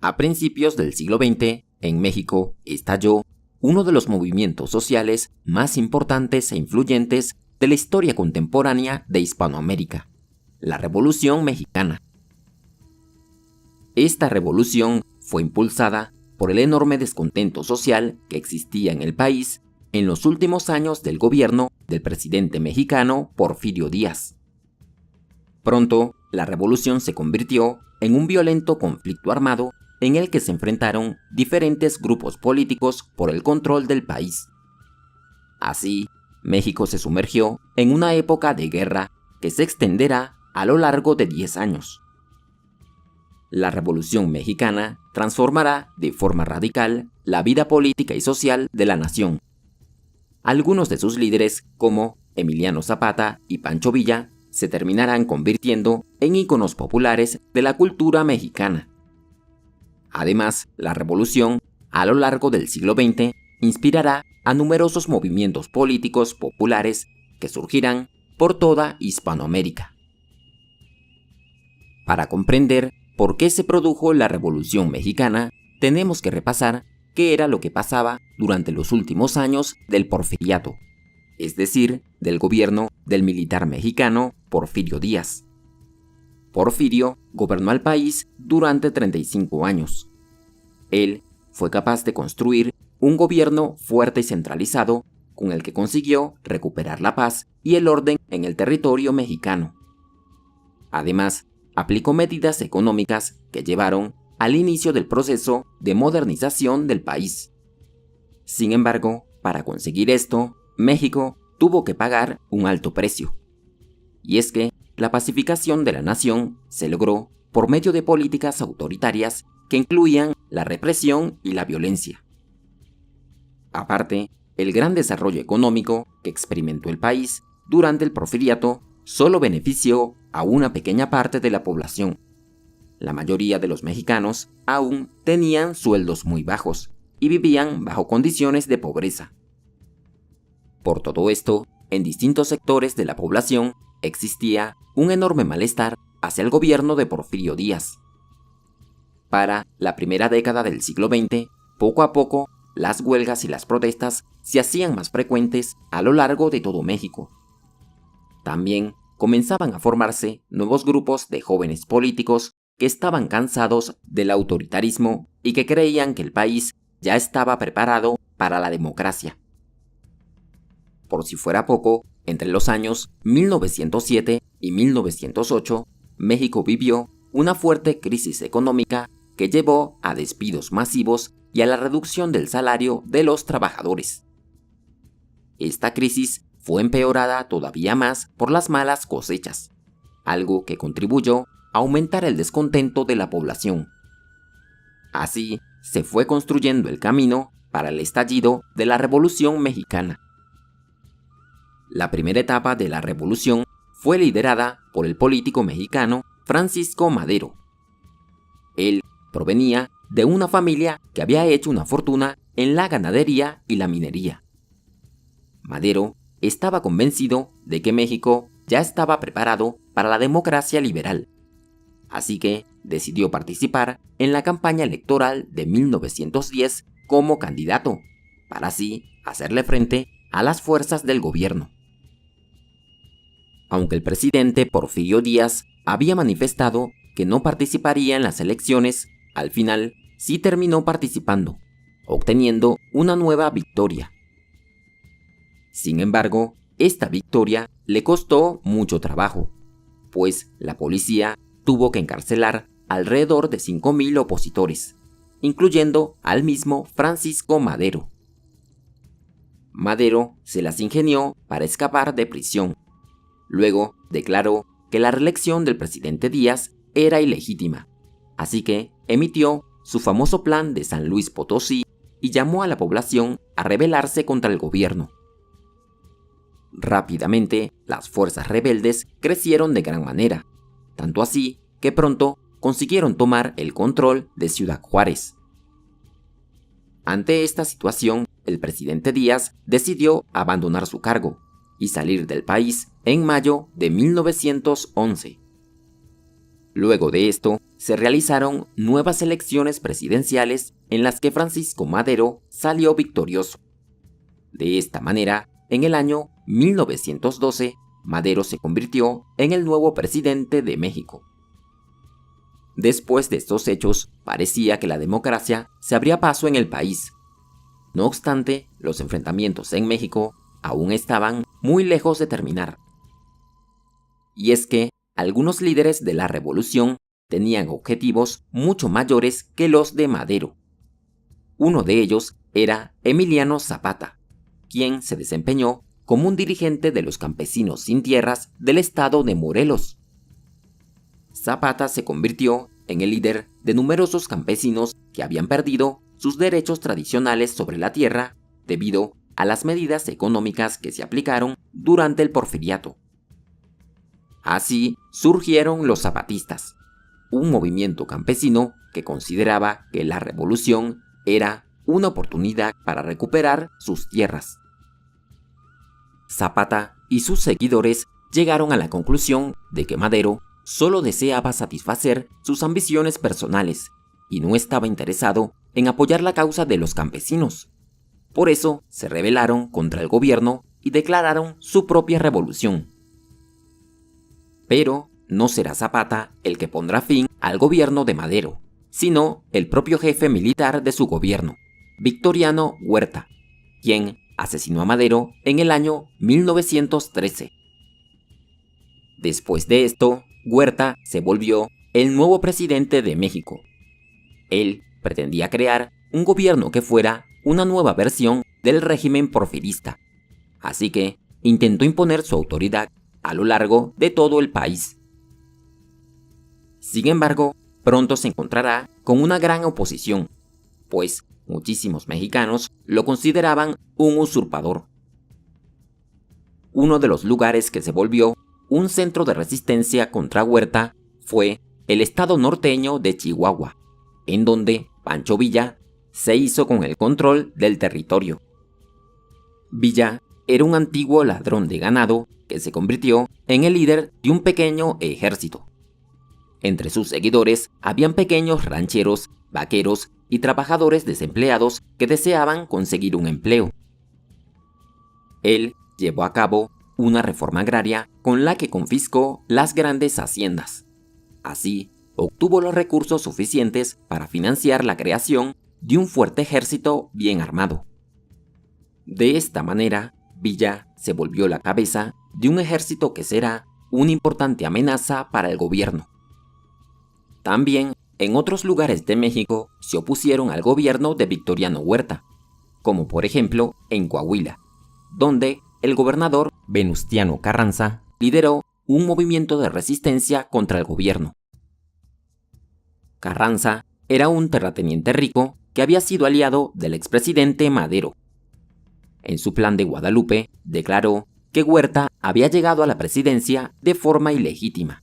A principios del siglo XX, en México, estalló uno de los movimientos sociales más importantes e influyentes de la historia contemporánea de Hispanoamérica, la Revolución Mexicana. Esta revolución fue impulsada por el enorme descontento social que existía en el país en los últimos años del gobierno del presidente mexicano Porfirio Díaz. Pronto, la revolución se convirtió en un violento conflicto armado en el que se enfrentaron diferentes grupos políticos por el control del país. Así, México se sumergió en una época de guerra que se extenderá a lo largo de 10 años. La Revolución Mexicana transformará de forma radical la vida política y social de la nación. Algunos de sus líderes, como Emiliano Zapata y Pancho Villa, se terminarán convirtiendo en íconos populares de la cultura mexicana. Además, la revolución, a lo largo del siglo XX, inspirará a numerosos movimientos políticos populares que surgirán por toda Hispanoamérica. Para comprender por qué se produjo la Revolución Mexicana, tenemos que repasar qué era lo que pasaba durante los últimos años del Porfiriato, es decir, del gobierno del militar mexicano Porfirio Díaz. Porfirio gobernó al país durante 35 años. Él fue capaz de construir un gobierno fuerte y centralizado con el que consiguió recuperar la paz y el orden en el territorio mexicano. Además, aplicó medidas económicas que llevaron al inicio del proceso de modernización del país. Sin embargo, para conseguir esto, México tuvo que pagar un alto precio. Y es que la pacificación de la nación se logró por medio de políticas autoritarias que incluían la represión y la violencia. Aparte, el gran desarrollo económico que experimentó el país durante el Porfiriato solo benefició a una pequeña parte de la población. La mayoría de los mexicanos aún tenían sueldos muy bajos y vivían bajo condiciones de pobreza. Por todo esto, en distintos sectores de la población existía un enorme malestar hacia el gobierno de Porfirio Díaz. Para la primera década del siglo XX, poco a poco, las huelgas y las protestas se hacían más frecuentes a lo largo de todo México. También comenzaban a formarse nuevos grupos de jóvenes políticos que estaban cansados del autoritarismo y que creían que el país ya estaba preparado para la democracia. Por si fuera poco, entre los años 1907 y 1908, México vivió una fuerte crisis económica que llevó a despidos masivos y a la reducción del salario de los trabajadores. Esta crisis fue empeorada todavía más por las malas cosechas, algo que contribuyó a aumentar el descontento de la población. Así, se fue construyendo el camino para el estallido de la Revolución Mexicana. La primera etapa de la revolución fue liderada por el político mexicano Francisco Madero. Él provenía de una familia que había hecho una fortuna en la ganadería y la minería. Madero estaba convencido de que México ya estaba preparado para la democracia liberal, así que decidió participar en la campaña electoral de 1910 como candidato, para así hacerle frente a las fuerzas del gobierno. Aunque el presidente Porfirio Díaz había manifestado que no participaría en las elecciones, al final sí terminó participando, obteniendo una nueva victoria. Sin embargo, esta victoria le costó mucho trabajo, pues la policía tuvo que encarcelar alrededor de 5,000 opositores, incluyendo al mismo Francisco Madero. Madero se las ingenió para escapar de prisión. Luego declaró que la reelección del presidente Díaz era ilegítima, así que emitió su famoso Plan de San Luis Potosí y llamó a la población a rebelarse contra el gobierno. Rápidamente, las fuerzas rebeldes crecieron de gran manera, tanto así que pronto consiguieron tomar el control de Ciudad Juárez. Ante esta situación, el presidente Díaz decidió abandonar su cargo y salir del país en mayo de 1911. Luego de esto, se realizaron nuevas elecciones presidenciales en las que Francisco Madero salió victorioso. De esta manera, en el año 1912, Madero se convirtió en el nuevo presidente de México. Después de estos hechos, parecía que la democracia se abría paso en el país. No obstante, los enfrentamientos en México aún estaban muy lejos de terminar. Y es que algunos líderes de la revolución tenían objetivos mucho mayores que los de Madero. Uno de ellos era Emiliano Zapata, quien se desempeñó como un dirigente de los campesinos sin tierras del estado de Morelos. Zapata se convirtió en el líder de numerosos campesinos que habían perdido sus derechos tradicionales sobre la tierra debido a las medidas económicas que se aplicaron durante el Porfiriato. Así surgieron los zapatistas, un movimiento campesino que consideraba que la revolución era una oportunidad para recuperar sus tierras. Zapata y sus seguidores llegaron a la conclusión de que Madero solo deseaba satisfacer sus ambiciones personales y no estaba interesado en apoyar la causa de los campesinos. Por eso se rebelaron contra el gobierno y declararon su propia revolución. Pero no será Zapata el que pondrá fin al gobierno de Madero, sino el propio jefe militar de su gobierno, Victoriano Huerta, quien asesinó a Madero en el año 1913. Después de esto, Huerta se volvió el nuevo presidente de México. Él pretendía crear un gobierno que fuera una nueva versión del régimen porfirista, así que intentó imponer su autoridad a lo largo de todo el país. Sin embargo, pronto se encontrará con una gran oposición, pues muchísimos mexicanos lo consideraban un usurpador. Uno de los lugares que se volvió un centro de resistencia contra Huerta fue el estado norteño de Chihuahua, en donde Pancho Villa se hizo con el control del territorio. Villa era un antiguo ladrón de ganado que se convirtió en el líder de un pequeño ejército. Entre sus seguidores habían pequeños rancheros, vaqueros y trabajadores desempleados que deseaban conseguir un empleo. Él llevó a cabo una reforma agraria con la que confiscó las grandes haciendas. Así, obtuvo los recursos suficientes para financiar la creación de un fuerte ejército bien armado. De esta manera, Villa se volvió la cabeza de un ejército que será una importante amenaza para el gobierno. También, en otros lugares de México se opusieron al gobierno de Victoriano Huerta, como por ejemplo en Coahuila, donde el gobernador Venustiano Carranza lideró un movimiento de resistencia contra el gobierno. Carranza era un terrateniente rico que había sido aliado del expresidente Madero. En su plan de Guadalupe, declaró que Huerta había llegado a la presidencia de forma ilegítima.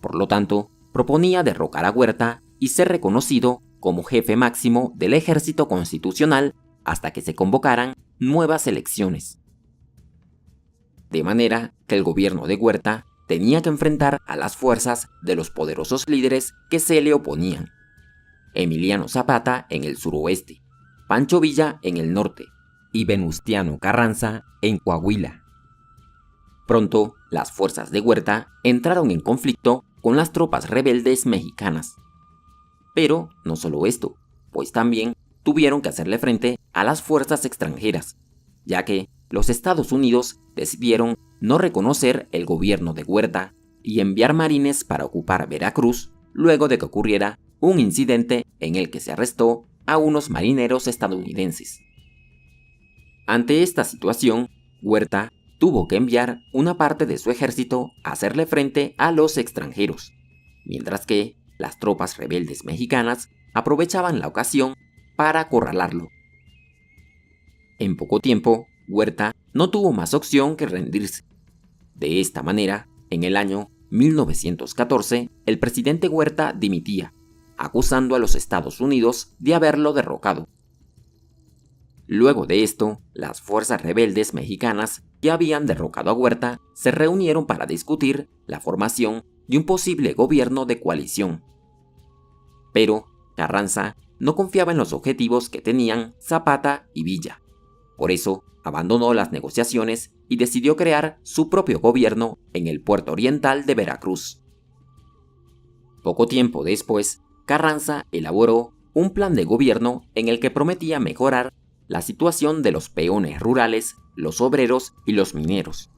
Por lo tanto, proponía derrocar a Huerta y ser reconocido como jefe máximo del ejército constitucional hasta que se convocaran nuevas elecciones. De manera que el gobierno de Huerta tenía que enfrentar a las fuerzas de los poderosos líderes que se le oponían: Emiliano Zapata en el suroeste, Pancho Villa en el norte y Venustiano Carranza en Coahuila. Pronto, las fuerzas de Huerta entraron en conflicto con las tropas rebeldes mexicanas. Pero no solo esto, pues también tuvieron que hacerle frente a las fuerzas extranjeras, ya que los Estados Unidos decidieron no reconocer el gobierno de Huerta y enviar marines para ocupar Veracruz luego de que ocurriera un incidente en el que se arrestó a unos marineros estadounidenses. Ante esta situación, Huerta tuvo que enviar una parte de su ejército a hacerle frente a los extranjeros, mientras que las tropas rebeldes mexicanas aprovechaban la ocasión para acorralarlo. En poco tiempo, Huerta no tuvo más opción que rendirse. De esta manera, en el año 1914, el presidente Huerta dimitía, acusando a los Estados Unidos de haberlo derrocado. Luego de esto, las fuerzas rebeldes mexicanas que habían derrocado a Huerta se reunieron para discutir la formación de un posible gobierno de coalición. Pero Carranza no confiaba en los objetivos que tenían Zapata y Villa. Por eso abandonó las negociaciones y decidió crear su propio gobierno en el puerto oriental de Veracruz. Poco tiempo después, Carranza elaboró un plan de gobierno en el que prometía mejorar la situación de los peones rurales, los obreros y los mineros.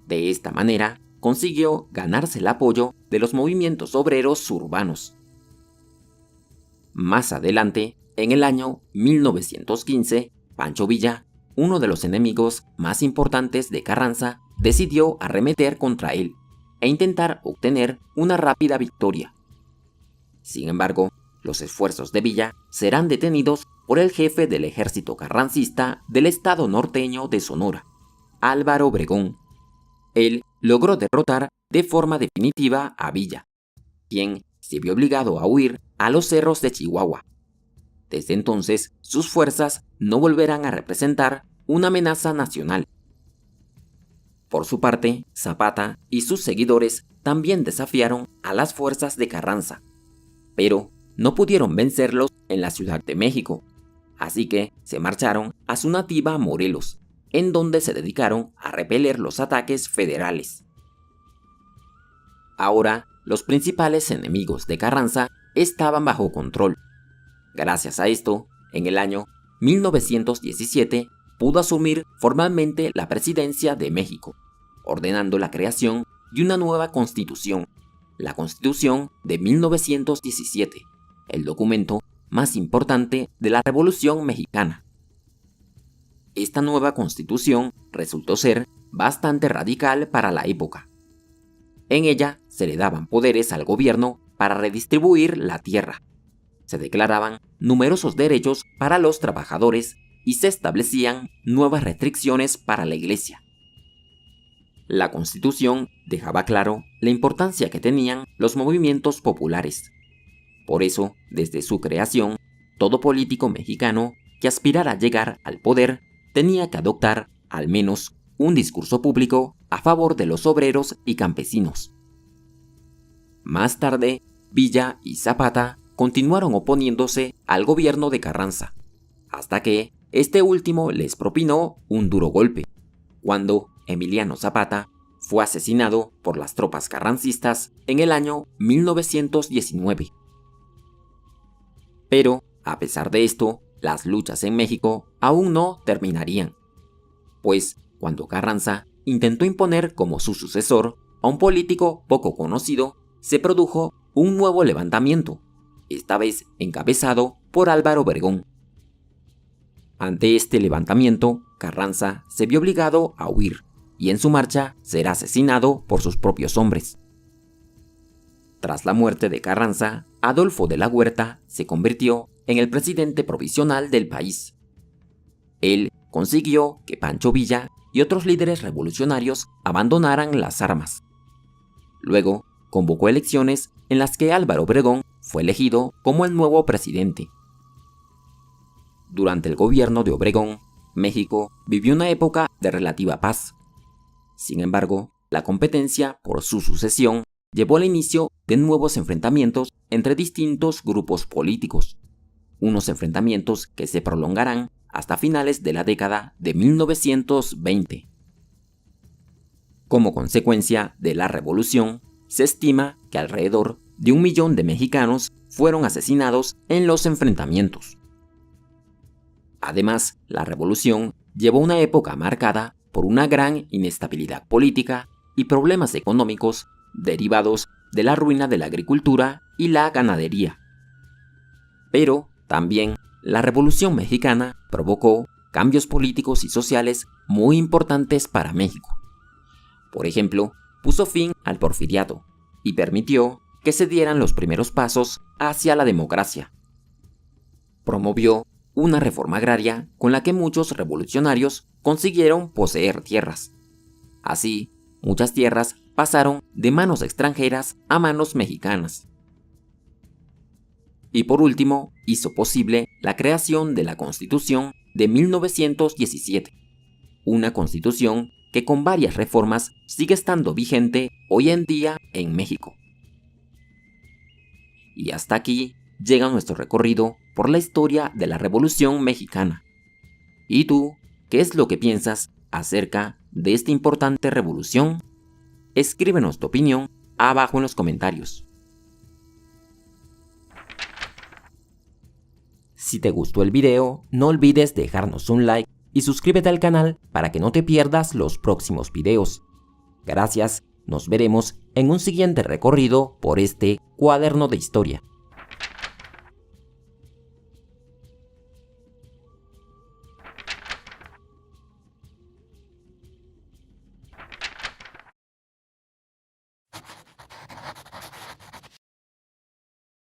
De esta manera, consiguió ganarse el apoyo de los movimientos obreros urbanos. Más adelante, en el año 1915, Pancho Villa, uno de los enemigos más importantes de Carranza, decidió arremeter contra él e intentar obtener una rápida victoria. Sin embargo, los esfuerzos de Villa serán detenidos por el jefe del ejército carrancista del estado norteño de Sonora, Álvaro Obregón. Él logró derrotar de forma definitiva a Villa, quien se vio obligado a huir a los cerros de Chihuahua. Desde entonces, sus fuerzas no volverán a representar una amenaza nacional. Por su parte, Zapata y sus seguidores también desafiaron a las fuerzas de Carranza, pero no pudieron vencerlos en la Ciudad de México, así que se marcharon a su nativa Morelos, en donde se dedicaron a repeler los ataques federales. Ahora, los principales enemigos de Carranza estaban bajo control. Gracias a esto, en el año 1917 pudo asumir formalmente la presidencia de México, ordenando la creación de una nueva constitución, la Constitución de 1917, el documento más importante de la Revolución Mexicana. Esta nueva constitución resultó ser bastante radical para la época. En ella se le daban poderes al gobierno para redistribuir la tierra. Se declaraban numerosos derechos para los trabajadores y se establecían nuevas restricciones para la Iglesia. La Constitución dejaba claro la importancia que tenían los movimientos populares. Por eso, desde su creación, todo político mexicano que aspirara a llegar al poder tenía que adoptar, al menos, un discurso público a favor de los obreros y campesinos. Más tarde, Villa y Zapata continuaron oponiéndose al gobierno de Carranza, hasta que este último les propinó un duro golpe, cuando Emiliano Zapata fue asesinado por las tropas carrancistas en el año 1919. Pero, a pesar de esto, las luchas en México aún no terminarían, pues cuando Carranza intentó imponer como su sucesor a un político poco conocido, se produjo un nuevo levantamiento, esta vez encabezado por Álvaro Obregón. Ante este levantamiento, Carranza se vio obligado a huir y en su marcha será asesinado por sus propios hombres. Tras la muerte de Carranza, Adolfo de la Huerta se convirtió en el presidente provisional del país. Él consiguió que Pancho Villa y otros líderes revolucionarios abandonaran las armas. Luego, convocó elecciones en las que Álvaro Obregón fue elegido como el nuevo presidente. Durante el gobierno de Obregón, México vivió una época de relativa paz. Sin embargo, la competencia por su sucesión llevó al inicio de nuevos enfrentamientos entre distintos grupos políticos, unos enfrentamientos que se prolongarán hasta finales de la década de 1920. Como consecuencia de la revolución, se estima que alrededor de 1 millón de mexicanos fueron asesinados en los enfrentamientos. Además, la revolución llevó una época marcada por una gran inestabilidad política y problemas económicos derivados de la ruina de la agricultura y la ganadería. Pero también la Revolución Mexicana provocó cambios políticos y sociales muy importantes para México. Por ejemplo, puso fin al porfiriato y permitió que se dieran los primeros pasos hacia la democracia. Promovió una reforma agraria con la que muchos revolucionarios consiguieron poseer tierras. Así, muchas tierras pasaron de manos extranjeras a manos mexicanas. Y por último, hizo posible la creación de la Constitución de 1917, una constitución que con varias reformas sigue estando vigente hoy en día en México, Y hasta aquí llega nuestro recorrido por la historia de la Revolución Mexicana. ¿Y tú, qué es lo que piensas acerca de esta importante revolución? Escríbenos tu opinión abajo en los comentarios. Si te gustó el video, no olvides dejarnos un like y suscríbete al canal para que no te pierdas los próximos videos. Gracias, nos veremos en un siguiente recorrido por este cuaderno de historia.